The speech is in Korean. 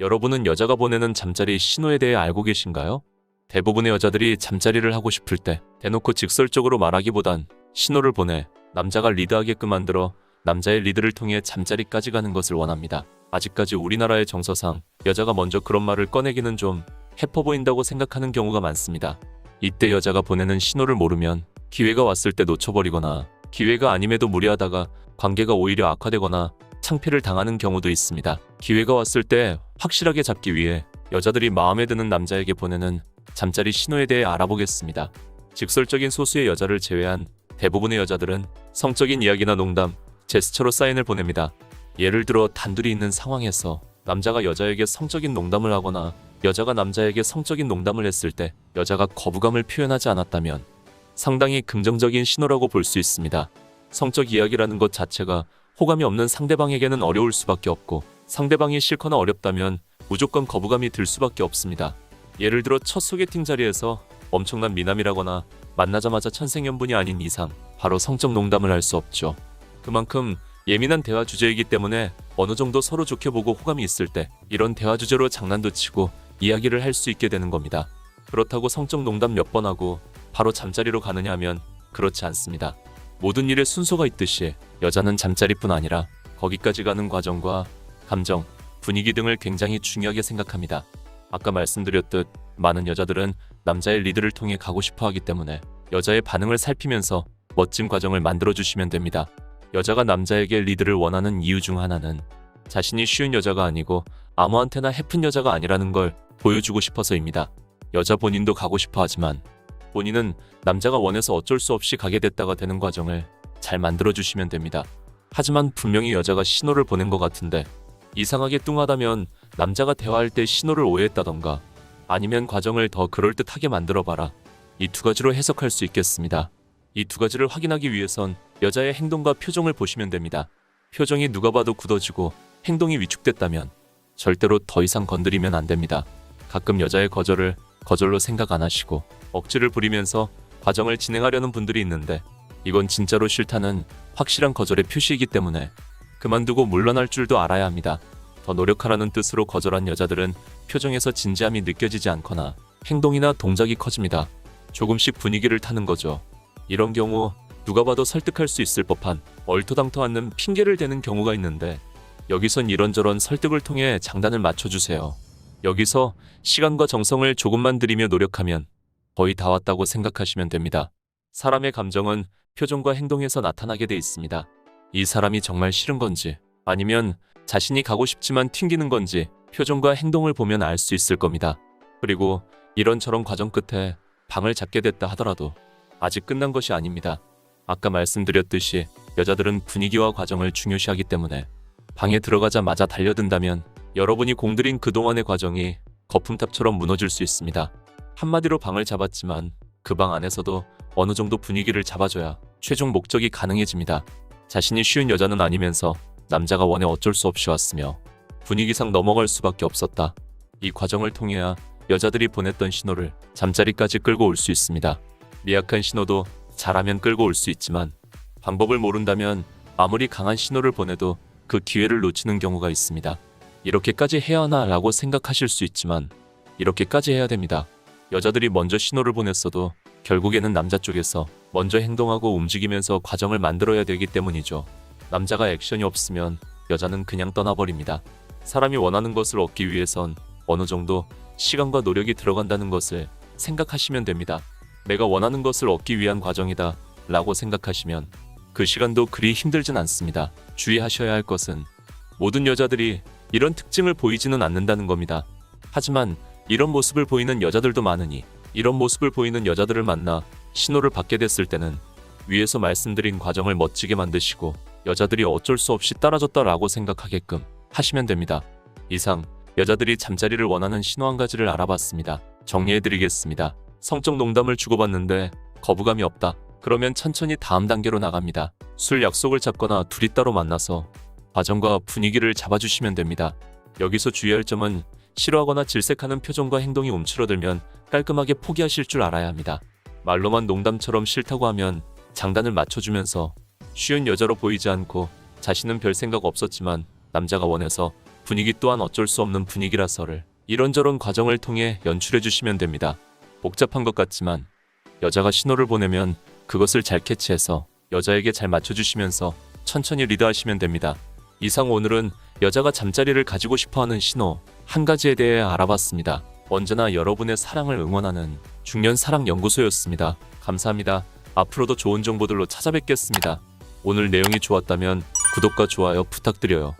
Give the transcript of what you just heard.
여러분은 여자가 보내는 잠자리 신호에 대해 알고 계신가요? 대부분의 여자들이 잠자리를 하고 싶을 때 대놓고 직설적으로 말하기보단 신호를 보내 남자가 리드하게끔 만들어 남자의 리드를 통해 잠자리까지 가는 것을 원합니다. 아직까지 우리나라의 정서상 여자가 먼저 그런 말을 꺼내기는 좀 해퍼 보인다고 생각하는 경우가 많습니다. 이때 여자가 보내는 신호를 모르면 기회가 왔을 때 놓쳐버리거나 기회가 아님에도 무리하다가 관계가 오히려 악화되거나 창피를 당하는 경우도 있습니다. 기회가 왔을 때 확실하게 잡기 위해 여자들이 마음에 드는 남자에게 보내는 잠자리 신호에 대해 알아보겠습니다. 직설적인 소수의 여자를 제외한 대부분의 여자들은 성적인 이야기나 농담, 제스처로 사인을 보냅니다. 예를 들어 단둘이 있는 상황에서 남자가 여자에게 성적인 농담을 하거나 여자가 남자에게 성적인 농담을 했을 때 여자가 거부감을 표현하지 않았다면 상당히 긍정적인 신호라고 볼 수 있습니다. 성적 이야기라는 것 자체가 호감이 없는 상대방에게는 어려울 수밖에 없고 상대방이 싫거나 어렵다면 무조건 거부감이 들 수밖에 없습니다. 예를 들어 첫 소개팅 자리에서 엄청난 미남이라거나 만나자마자 천생연분이 아닌 이상 바로 성적 농담을 할 수 없죠. 그만큼 예민한 대화 주제이기 때문에 어느 정도 서로 좋게 보고 호감이 있을 때 이런 대화 주제로 장난도 치고 이야기를 할 수 있게 되는 겁니다. 그렇다고 성적 농담 몇 번 하고 바로 잠자리로 가느냐 하면 그렇지 않습니다. 모든 일에 순서가 있듯이 여자는 잠자리뿐 아니라 거기까지 가는 과정과 감정, 분위기 등을 굉장히 중요하게 생각합니다. 아까 말씀드렸듯 많은 여자들은 남자의 리드를 통해 가고 싶어 하기 때문에 여자의 반응을 살피면서 멋진 과정을 만들어주시면 됩니다. 여자가 남자에게 리드를 원하는 이유 중 하나는 자신이 쉬운 여자가 아니고 아무한테나 해픈 여자가 아니라는 걸 보여주고 싶어서입니다. 여자 본인도 가고 싶어 하지만 본인은 남자가 원해서 어쩔 수 없이 가게 됐다가 되는 과정을 잘 만들어주시면 됩니다. 하지만 분명히 여자가 신호를 보낸 것 같은데 이상하게 뚱하다면 남자가 대화할 때 신호를 오해했다던가 아니면 과정을 더 그럴듯하게 만들어봐라. 이 두 가지로 해석할 수 있겠습니다. 이 두 가지를 확인하기 위해선 여자의 행동과 표정을 보시면 됩니다. 표정이 누가 봐도 굳어지고 행동이 위축됐다면 절대로 더 이상 건드리면 안 됩니다. 가끔 여자의 거절을 거절로 생각 안 하시고 억지를 부리면서 과정을 진행하려는 분들이 있는데 이건 진짜로 싫다는 확실한 거절의 표시이기 때문에 그만두고 물러날 줄도 알아야 합니다. 더 노력하라는 뜻으로 거절한 여자들은 표정에서 진지함이 느껴지지 않거나 행동이나 동작이 커집니다. 조금씩 분위기를 타는 거죠. 이런 경우 누가 봐도 설득할 수 있을 법한 얼토당토 않는 핑계를 대는 경우가 있는데 여기선 이런저런 설득을 통해 장단을 맞춰주세요. 여기서 시간과 정성을 조금만 들이며 노력하면 거의 다 왔다고 생각하시면 됩니다. 사람의 감정은 표정과 행동에서 나타나게 돼 있습니다. 이 사람이 정말 싫은 건지 아니면 자신이 가고 싶지만 튕기는 건지 표정과 행동을 보면 알 수 있을 겁니다. 그리고 이런저런 과정 끝에 방을 잡게 됐다 하더라도 아직 끝난 것이 아닙니다. 아까 말씀드렸듯이 여자들은 분위기와 과정을 중요시하기 때문에 방에 들어가자마자 달려든다면 여러분이 공들인 그동안의 과정이 거품탑처럼 무너질 수 있습니다. 한마디로 방을 잡았지만 그 방 안에서도 어느 정도 분위기를 잡아줘야 최종 목적이 가능해집니다. 자신이 쉬운 여자는 아니면서 남자가 원해 어쩔 수 없이 왔으며 분위기상 넘어갈 수밖에 없었다. 이 과정을 통해야 여자들이 보냈던 신호를 잠자리까지 끌고 올 수 있습니다. 미약한 신호도 잘하면 끌고 올 수 있지만 방법을 모른다면 아무리 강한 신호를 보내도 그 기회를 놓치는 경우가 있습니다. 이렇게까지 해야 하나 라고 생각하실 수 있지만 이렇게까지 해야 됩니다. 여자들이 먼저 신호를 보냈어도 결국에는 남자 쪽에서 먼저 행동하고 움직이면서 과정을 만들어야 되기 때문이죠. 남자가 액션이 없으면 여자는 그냥 떠나버립니다. 사람이 원하는 것을 얻기 위해선 어느 정도 시간과 노력이 들어간다는 것을 생각하시면 됩니다. 내가 원하는 것을 얻기 위한 과정이다 라고 생각하시면 그 시간도 그리 힘들진 않습니다. 주의하셔야 할 것은 모든 여자들이 이런 특징을 보이지는 않는다는 겁니다. 하지만 이런 모습을 보이는 여자들도 많으니 이런 모습을 보이는 여자들을 만나 신호를 받게 됐을 때는 위에서 말씀드린 과정을 멋지게 만드시고 여자들이 어쩔 수 없이 따라줬다라고 생각하게끔 하시면 됩니다. 이상 여자들이 잠자리를 원하는 신호 한 가지를 알아봤습니다. 정리해드리겠습니다. 성적 농담을 주고받는데 거부감이 없다. 그러면 천천히 다음 단계로 나갑니다. 술 약속을 잡거나 둘이 따로 만나서 과정과 분위기를 잡아주시면 됩니다. 여기서 주의할 점은 싫어하거나 질색하는 표정과 행동이 움츠러들면 깔끔하게 포기하실 줄 알아야 합니다. 말로만 농담처럼 싫다고 하면 장단을 맞춰주면서 쉬운 여자로 보이지 않고 자신은 별 생각 없었지만 남자가 원해서 분위기 또한 어쩔 수 없는 분위기라서를 이런저런 과정을 통해 연출해 주시면 됩니다. 복잡한 것 같지만 여자가 신호를 보내면 그것을 잘 캐치해서 여자에게 잘 맞춰주시면서 천천히 리드하시면 됩니다. 이상 오늘은 여자가 잠자리를 가지고 싶어하는 신호 한 가지에 대해 알아봤습니다. 언제나 여러분의 사랑을 응원하는 중년 사랑 연구소였습니다. 감사합니다. 앞으로도 좋은 정보들로 찾아뵙겠습니다. 오늘 내용이 좋았다면 구독과 좋아요 부탁드려요.